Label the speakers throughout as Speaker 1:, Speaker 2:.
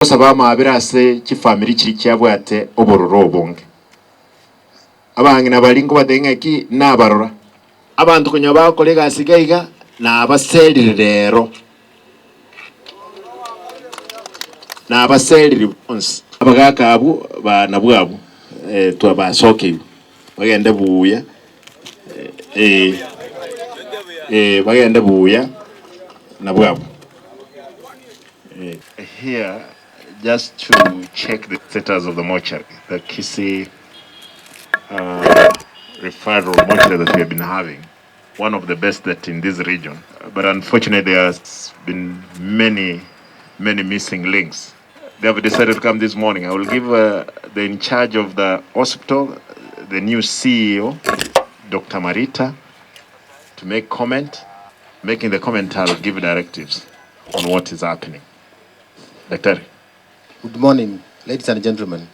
Speaker 1: Saba mabirase chifamili chiri kyabwate obororo obonge abangi nabalingo badenga ki nabarora abantu kunya bakolega asigaiga na abaselire rero na abaselire onse abagaka abu banabwabu twabasoke bagende buya bagende buya nabwabu here. Just to check the status of the mortuary, the Kisii referral mortuary that we have been having, one of the best that in this region. But unfortunately, there has been many missing links. They have decided to come this morning. I will give the in charge of the hospital, the new CEO, Dr. Marita, to make comment. Making the comment, I'll give directives on what is happening. Dr.
Speaker 2: Good morning, ladies and gentlemen.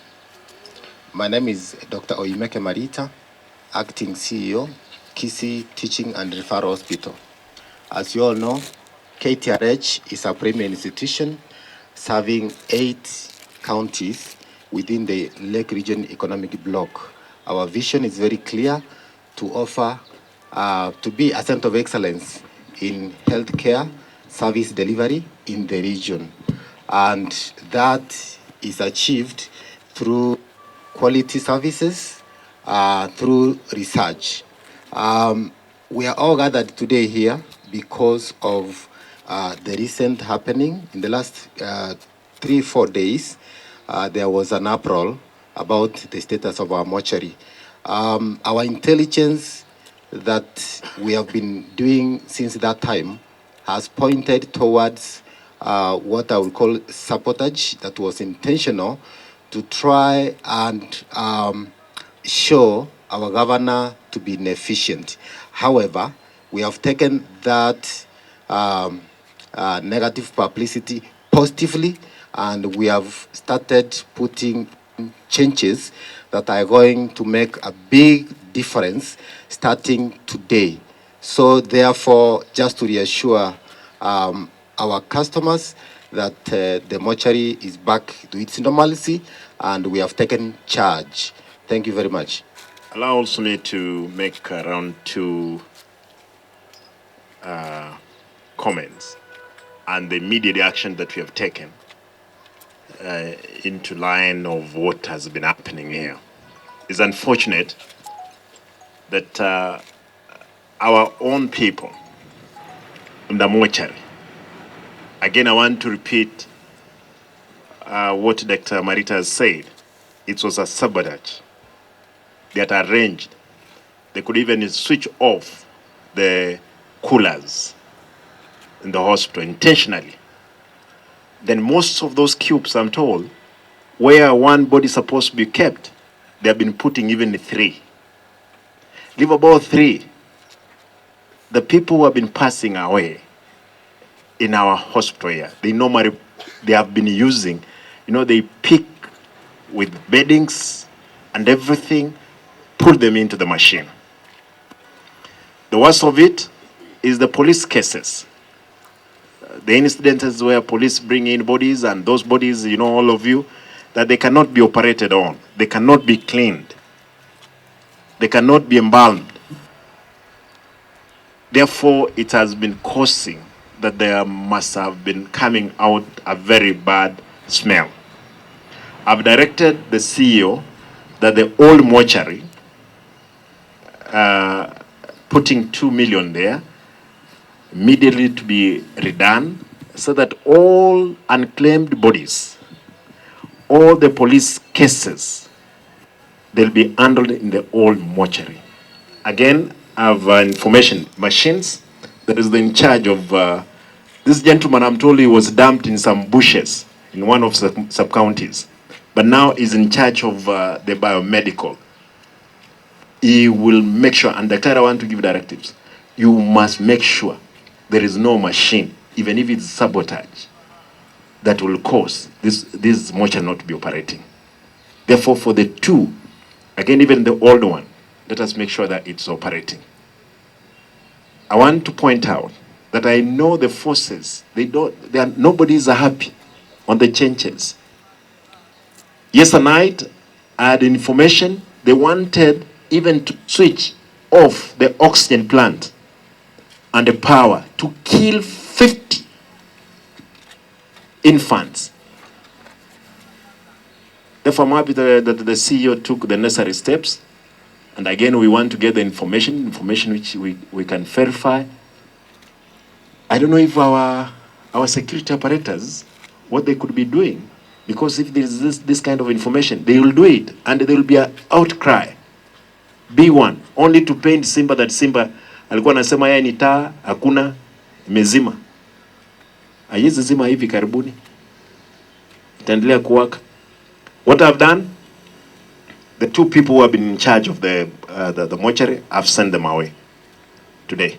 Speaker 2: My name is Dr. Oyimeke Marita, Acting CEO, Kisii Teaching and Referral Hospital. As you all know, KTRH is a premier institution serving 8 counties within the Lake Region Economic Bloc. Our vision is very clear: to offer, to be a center of excellence in healthcare service delivery in the region. And that is achieved through quality services, through research. We are all gathered today here because of the recent happening. In the last 3-4 days, there was an uproar about the status of our mortuary. Our intelligence that we have been doing since that time has pointed towards what I would call sabotage that was intentional to try and show our governor to be inefficient. However, we have taken that negative publicity positively, and we have started putting changes that are going to make a big difference starting today. So therefore, just to reassure our customers that the mortuary is back to its normalcy and we have taken charge. Thank you very much.
Speaker 1: Allow also me to make around 2 comments and the immediate action that we have taken into line of what has been happening here. It's unfortunate that our own people in the mortuary, again, I want to repeat what Dr. Marita has said. It was a sabotage. They had arranged. They could even switch off the coolers in the hospital intentionally. Then most of those cubes, I'm told, where one body is supposed to be kept, they have been putting even 3. Leave about 3. The people who have been passing away in our hospital here, they have been using, they pick with beddings and everything, put them into the machine. The worst of it is the police cases. The incidents where police bring in bodies, and those bodies, all of you, that they cannot be operated on. They cannot be cleaned. They cannot be embalmed. Therefore, it has been causing that there must have been coming out a very bad smell. I've directed the CEO that the old mortuary, putting 2 million there, immediately to be redone, so that all unclaimed bodies, all the police cases, they'll be handled in the old mortuary. Again, I have information machines that is in charge of this gentleman. I'm told he was dumped in some bushes in one of the sub-counties, but now is in charge of the biomedical. He will make sure, and Dr. I want to give directives. You must make sure there is no machine, even if it's sabotage, that will cause this mortuary not to be operating. Therefore, for the 2, again, even the old one, let us make sure that it's operating. I want to point out that I know the forces, nobody is happy on the changes. Yesterday night, I had information they wanted even to switch off the oxygen plant and the power to kill 50 infants. Therefore, I'm happy that the CEO took the necessary steps. And again, we want to get the information which we can verify. I don't know if our security operators, what they could be doing, because if there is this kind of information, they will do it, and there will be an outcry. B1, only to paint Simba that Simba alikuwa anasema yeye ni taa, hakuna imezima. Haiwezi zima hivi karibuni. Itaendelea kuwaka. What I've done, the two people who have been in charge of the mortuary, I've sent them away today.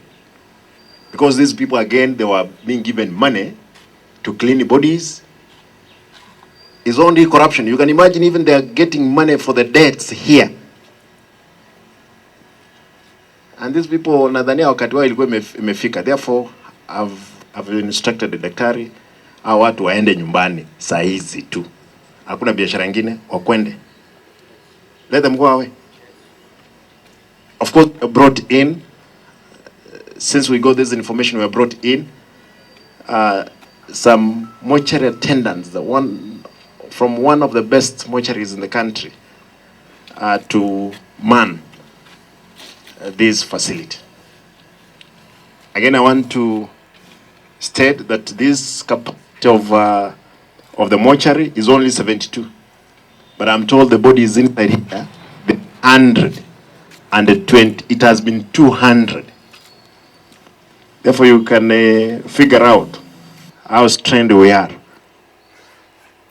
Speaker 1: Because these people, again, they were being given money to clean the bodies. It's only corruption. You can imagine even they are getting money for the deaths here. And these people, nadhania wakati wao ilikuwa imefika. Therefore, I've instructed the daktari, hao watu waende nyumbani saa hizi tu. Hakuna biashara nyingine, wakwende. Let them go away. Of course, brought in, since we got this information, we brought in some mortuary attendants, from one of the best mortuaries in the country, to man this facility. Again, I want to state that this capacity of the mortuary is only 72, but I'm told the body is inside here, the 120. It has been 200. Therefore, you can figure out how strained we are.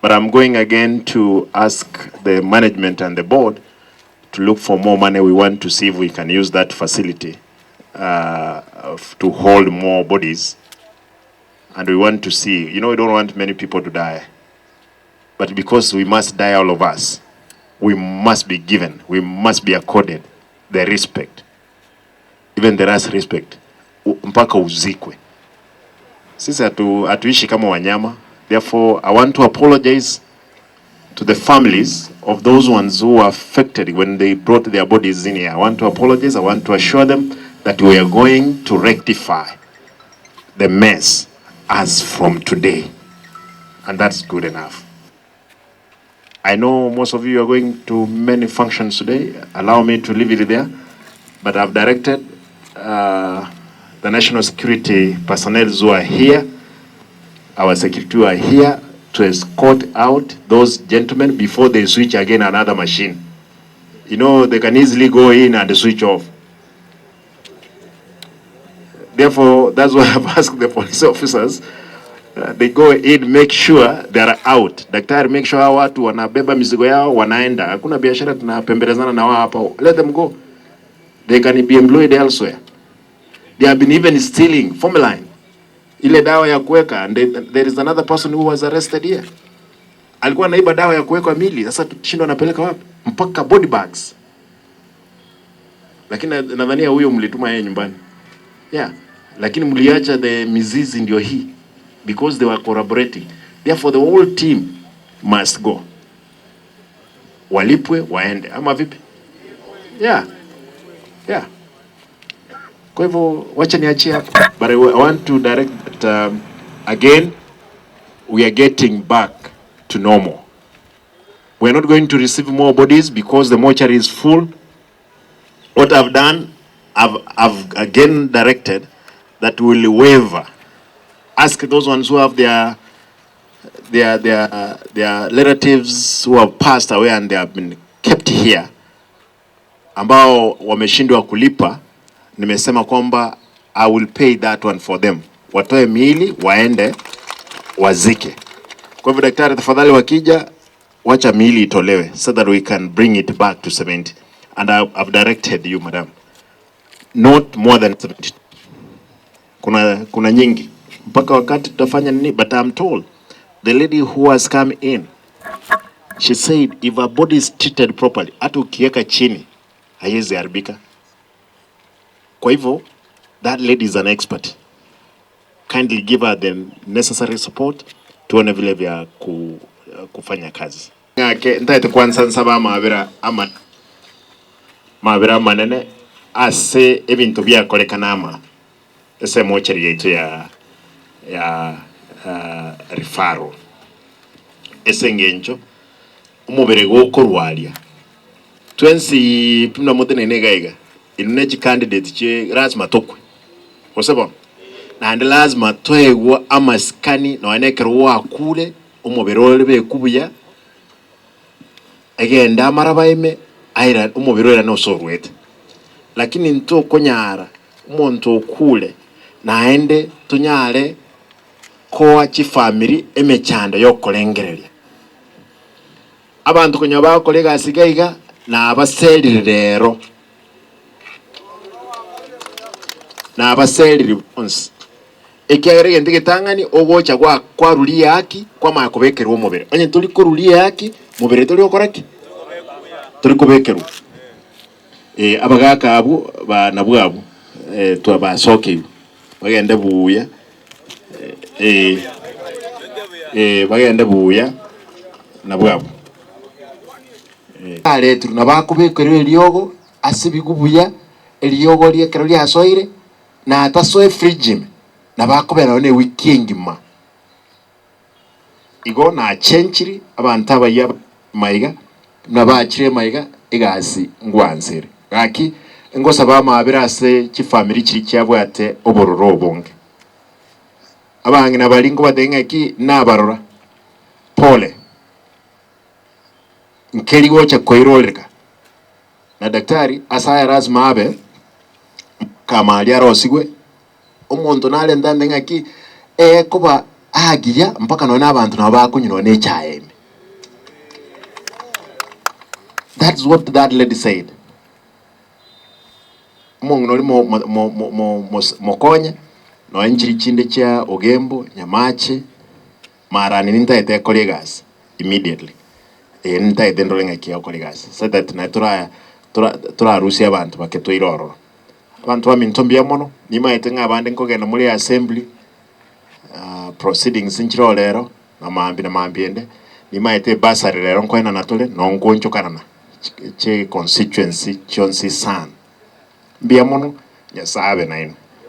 Speaker 1: But I'm going again to ask the management and the board to look for more money. We want to see if we can use that facility to hold more bodies. And we want to see, we don't want many people to die. But because we must die, all of us, we must be given, we must be accorded the respect, even the last respect, mpaka uzikwe. Sisi hatuishi kama wanyama. Therefore, I want to apologize to the families of those ones who were affected when they brought their bodies in here. I want to apologize. I want to assure them that we are going to rectify the mess as from today. And that's good enough. I know most of you are going to many functions today. Allow me to leave it there. But I've directed the national security personnel who are here, our security who are here, to escort out those gentlemen before they switch again another machine. They can easily go in and switch off. Therefore, that's why I've asked the police officers, they go in, make sure they are out. Daktari, make sure hawa watu wanabeba mizigo yao, wanaenda. Hakuna biashara tunapembelezana na wao hapa. Let them go. They can be employed elsewhere. They have been even stealing formalin. Ile dawa ya kuweka, and there is another person who was arrested here. Alikuwa naiba dawa ya kuweka mili, sasa tushindwa anapeleka wapi? Mpaka body bags. Lakini nadhania huyo mlituma yeye nyumbani. Yeah. Lakini mliacha the mizizi ndio hii, because they were collaborating. Therefore the whole team must go. Walipwe waende ama vipi? Yeah. Yeah. Kwa hivyo wacha niachie hapa. But I want to direct that again we are getting back to normal. We are not going to receive more bodies because the mortuary is full. What I've done, I've again directed that we will waiver. Ask those ones who have their relatives who have passed away and they have been kept here, ambao wameshindwa kulipa, nimesema kwamba I will pay that one for them. Watoe miili waende wazike. Kwa hivyo daktari, tafadhali wakija wacha miili itolewe so that we can bring it back to 70. And I've directed you, madam, not more than 70. Kuna nyingi mpaka wakati tutafanya nini, but I'm told the lady who has come in, she said if a body is treated properly, hata ukiweka chini haiwezi haribika. Kwa hivyo that lady is an expert. Kindly give her the necessary support to tuone vile vya kufanya kazi ngake ntaite kwanza nsaba mabira manene ase ebintu byakolekana ama ese mocheri yetu ya referral ese ngencho umubere gokorwalia twensi pimna mutene negaiga inune candidate che lazima tokwe osebo na ndi lazima toegwa amaskani no anekero wakule umubere olebe kubuya agenda marabaime aira umubere era no sorwete lakini nto konyara umuntu okule naende tunyare koa chifamily emechanda yokolengereria abantu kunya bakolega asigaiga na abaselire rero na abaselire once ekyagere ndigitangani ogocha kwa rulia haki kwa makobekerwa umubere onye tuli ko rulia haki mubere tuli okoraki tuli kubekerwa abagaka abo banabwabo twabasoke bagende buya bagende buya nabwabo aletu nabakubekerwa eliogo asibigubuya eliogo liekero lyasoire na atasoe frigime nabakubera ne wiki ngima igo na chenchiri abantu abaya maiga nabachire maiga igasi ngwansere gaki ngosa bamabirase chifamily kiri kyabwate obororo obonge abangi nabalingo badengaki nabarora pole nkeri gocha koiroleka na daktari asaya lazima abe kama aliarosigwe umuntu nale ndandengaki kuba agiya mpaka none abantu nabakunywa ne chaeme. That's what that lady said. Mungu noli mokonya no enchiri chinde cha ogembo nyamache marani nintaite kolegas immediately nintaite ndolenga kia kolegas so that na tura rusia abantu baketwiroro abantu bamintombia mono nimaite ngabande nkogenda muri assembly proceedings nchirolero na mambiende nimaite basari lero nkwena natole no ngoncho karana che constituency chonsi san bia mono ya sabe na ino